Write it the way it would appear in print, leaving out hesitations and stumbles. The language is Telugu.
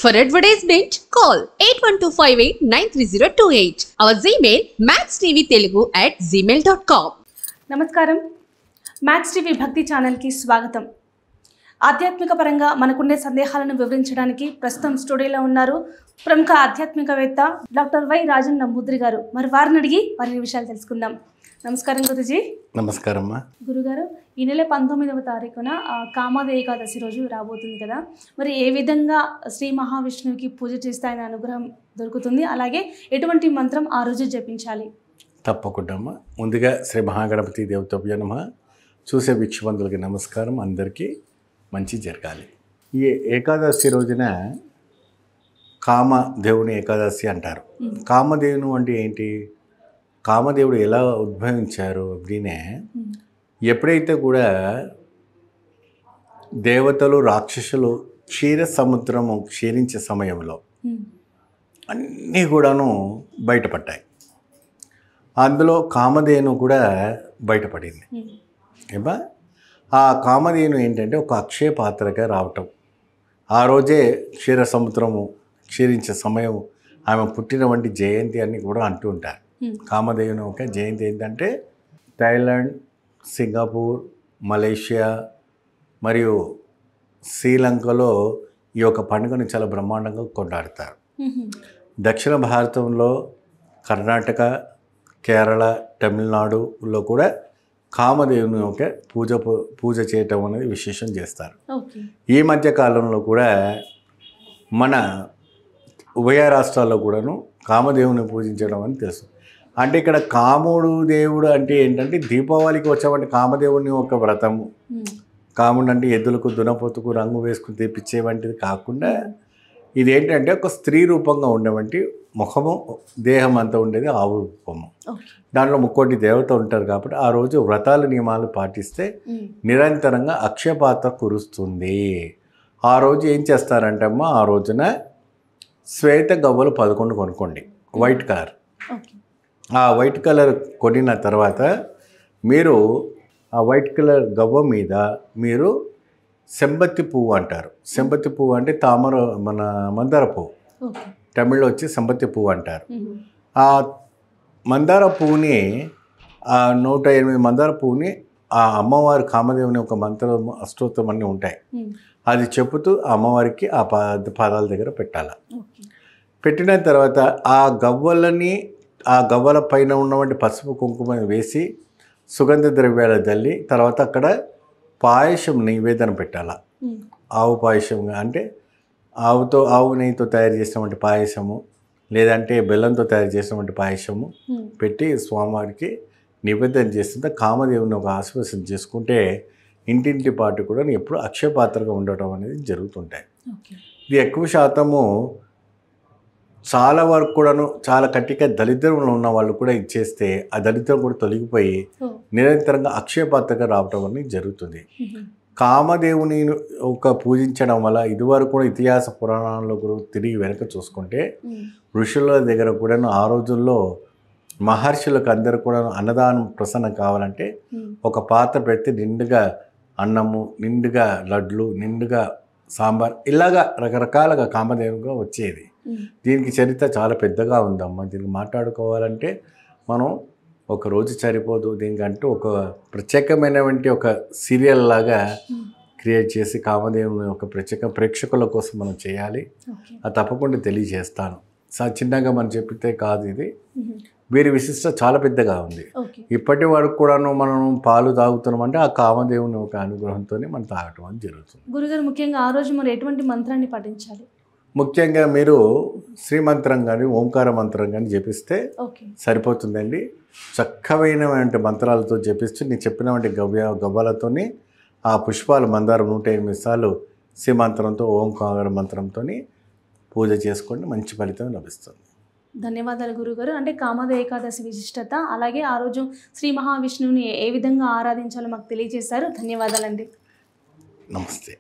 For advertisement, call 8125893028. Our Gmail maxtvtelugu@gmail.com. నమస్కారం. మ్యాక్స్ టీవీ భక్తి ఛానల్కి స్వాగతం. ఆధ్యాత్మిక పరంగా మనకుండే సందేహాలను వివరించడానికి ప్రస్తుతం స్టూడియోలో ఉన్నారు ప్రముఖ ఆధ్యాత్మికవేత్త డాక్టర్ వై రాజన్ నంబూద్రి గారు. మరి వారిని అడిగి వారి విషయాలు తెలుసుకుందాం. నమస్కారం గురుజీ. నమస్కారం అమ్మా. గురుగారు, ఈ నెల 19వ తారీఖున కామాద ఏకాదశి రోజు రాబోతుంది కదా, మరి ఏ విధంగా శ్రీ మహావిష్ణువుకి పూజ చేస్తే ఆయన అనుగ్రహం దొరుకుతుంది, అలాగే ఎటువంటి మంత్రం ఆ రోజు జపించాలి? తప్పకుండా అమ్మా. ముందుగా శ్రీ మహాగణపతి దేవతభ్యో నమః. చూసే వీక్షబంధులకి నమస్కారం. అందరికీ మంచి జరగాలి. ఈ ఏకాదశి రోజున కామదేవుని ఏకాదశి అంటారు. కామదేవుని అంటే ఏంటి? కామదేవుడు ఎలా ఉద్భవించారు దీనే ఎప్పుడైతే కూడా దేవతలు రాక్షసులు క్షీర సముద్రము క్షీరించే సమయంలో అన్నీ కూడాను బయటపడ్డాయి. అందులో కామధేను కూడా బయటపడింది. ఏమా ఆ కామధేను ఏంటంటే ఒక అక్షయ పాత్రగా రావటం. ఆ రోజే క్షీర సముద్రము క్షీరించే సమయం ఆమె పుట్టినటువంటి జయంతి అని కూడా అంటూ ఉంటారు. కామధేను ఒక జయంతి ఏంటంటే థాయిలాండ్, సింగపూర్, మలేషియా మరియు శ్రీలంకలో ఈ యొక్క పండుగను చాలా బ్రహ్మాండంగా కొண்டாడతారు. దక్షిణ భారతంలో కర్ణాటక, కేరళ, తమిళనాడులో కూడా కామధేవుని యొక్క పూజ చేయటం అనేది విశేషం చేస్తారు. ఈ మధ్య కాలంలో కూడా మన ఉభయ రాష్ట్రాల్లో కూడాను కామధేవుని పూజించడం అని తెలుసు. అంటే ఇక్కడ కాముడు దేవుడు అంటే ఏంటంటే దీపావళికి వచ్చేవంటి కామదేవుని ఒక వ్రతము. కాముడు అంటే ఎద్దులకు దునపోతుకు రంగు వేసుకుని తెప్పించే వంటిది కాకుండా ఇది ఏంటంటే ఒక స్త్రీ రూపంగా ఉండేవంటి ముఖము దేహం అంతా ఉండేది ఆవు రూపము. దాంట్లో 3 దేవత ఉంటారు కాబట్టి ఆ రోజు వ్రతాల నియమాలు పాటిస్తే నిరంతరంగా అక్షయపాత్ర కురుస్తుంది. ఆ రోజు ఏం చేస్తారంటే అమ్మ, ఆ రోజున శ్వేత గవ్వలు 11 కొనుక్కోండి, వైట్ కలర్. ఆ వైట్ కలర్ కొనిన తర్వాత మీరు ఆ వైట్ కలర్ గవ్వ మీద మీరు సెంబత్తి పువ్వు అంటారు. సెంబత్తి పువ్వు అంటే తామర, మన మందార పువ్వు, తమిళ్లో వచ్చి సెంబత్తి పువ్వు అంటారు. ఆ మందార పువ్వుని, ఆ 108 మందార పువ్వుని ఆ అమ్మవారి కామదేవుని ఒక మంత్రం, అష్టోత్తరం అన్నీ ఉంటాయి, అది చెబుతూ అమ్మవారికి ఆ పాదాల దగ్గర పెట్టాలి. పెట్టిన తర్వాత ఆ గవ్వలని, ఆ గవ్వల పైన ఉన్నటువంటి పసుపు కుంకుమ వేసి సుగంధ ద్రవ్యాలు చల్లి తర్వాత అక్కడ పాయసం నైవేద్యం పెట్టాలి. ఆవు పాయసంగా అంటే ఆవు నెయ్యితో తయారు చేసినటువంటి పాయసము, లేదంటే బెల్లంతో తయారు చేసినటువంటి పాయసము పెట్టి స్వామివారికి నివేదన చేస్తుంటే కామదేవుని ఒక ఆశీర్వచనం చేసుకుంటే ఇంటింటి పాటు కూడా ఎప్పుడు అక్షయపాత్రగా ఉండటం అనేది జరుగుతుంటాయి. ఇది ఎక్కువ శాతము చాలా వరకు కూడాను చాలా కట్టిక దరిద్రంలో ఉన్న వాళ్ళు కూడా ఇచ్చేస్తే ఆ దరిద్రం కూడా తొలగిపోయి నిరంతరంగా అక్షయపాత్రగా రావటం అనేది జరుగుతుంది. కామదేవుని ఒక పూజించడం వల్ల ఇదివరకు కూడా ఇతిహాస పురాణాల్లో కూడా తిరిగి వెనక చూసుకుంటే ఋషుల దగ్గర కూడాను ఆ రోజుల్లో మహర్షులకు అందరూ కూడా అన్నదానం ప్రసన్నం కావాలంటే ఒక పాత్ర పెడితే నిండుగా అన్నము, నిండుగా లడ్లు, నిండుగా సాంబార్, ఇలాగా రకరకాలుగా కామదేవుగా వచ్చేది. దీనికి చరిత్ర చాలా పెద్దగా ఉందమ్మా. దీనికి మాట్లాడుకోవాలంటే మనం ఒక రోజు సరిపోదు. దీనికంటూ ఒక ప్రత్యేకమైనటువంటి ఒక సీరియల్ లాగా క్రియేట్ చేసి కామదేవుని ఒక ప్రేక్షకుల కోసం మనం చేయాలి. అది తప్పకుండా తెలియజేస్తాను. చిన్నగా మనం చెప్పితే కాదు, ఇది వీరి విశిష్ట చాలా పెద్దగా ఉంది. ఇప్పటి వరకు కూడాను మనం పాలు తాగుతున్నామంటే ఆ కామదేవుని ఒక అనుగ్రహంతోనే మనం తాగటం అని జరుగుతుంది. గురుగారు, ముఖ్యంగా ఆ రోజు మనం ఎటువంటి మంత్రాన్ని పఠించాలి? ముఖ్యంగా మీరు శ్రీమంత్రం కానీ ఓంకార మంత్రం కానీ జపిస్తే సరిపోతుందండి. చక్కమైనటువంటి మంత్రాలతో జపిస్తే నేను చెప్పినటువంటి గవ్వలతోని ఆ పుష్పాలు మందారం 108 సార్లు శ్రీమంత్రంతో ఓంకార మంత్రంతో పూజ చేసుకోండి, మంచి ఫలితం లభిస్తుంది. ధన్యవాదాలు గురుగారు. అంటే కామద ఏకాదశి విశిష్టత, అలాగే ఆ రోజు శ్రీ మహావిష్ణువుని ఏ విధంగా ఆరాధించాలో మాకు తెలియజేశారు. ధన్యవాదాలండి. నమస్తే.